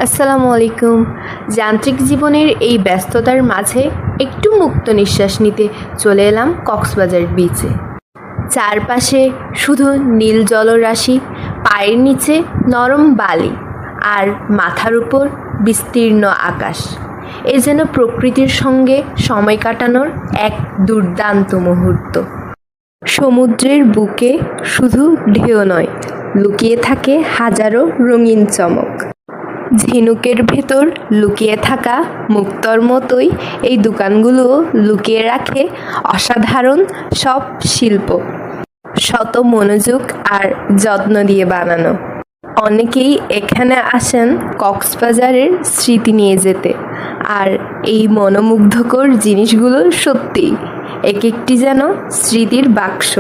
আসসালামু আলাইকুম। যান্ত্রিক জীবনের এই ব্যস্ততার মাঝে একটু মুক্ত নিঃশ্বাস নিতে চলে এলাম কক্সবাজার বিচে। চারপাশে শুধু নীল জলরাশি, পায়ের নিচে নরম বালি আর মাথার উপর বিস্তীর্ণ আকাশ। এ যেন প্রকৃতির সঙ্গে সময় কাটানোর এক দুর্দান্ত মুহূর্ত। সমুদ্রের বুকে শুধু ঢেউ নয়, লুকিয়ে থাকে হাজারো রঙিন চমক। ঝিনুকের ভেতর লুকিয়ে থাকা মুক্তোর মতোই এই দোকানগুলো লুকিয়ে রাখে অসাধারণ সব শিল্প, শত মনোযোগ আর যত্ন দিয়ে বানানো। অনেকেই এখানে আসেন কক্সবাজারের স্মৃতি নিয়ে যেতে, আর এই মনোমুগ্ধকর জিনিসগুলো সত্যিই এক একটি যেন স্মৃতির বাক্স।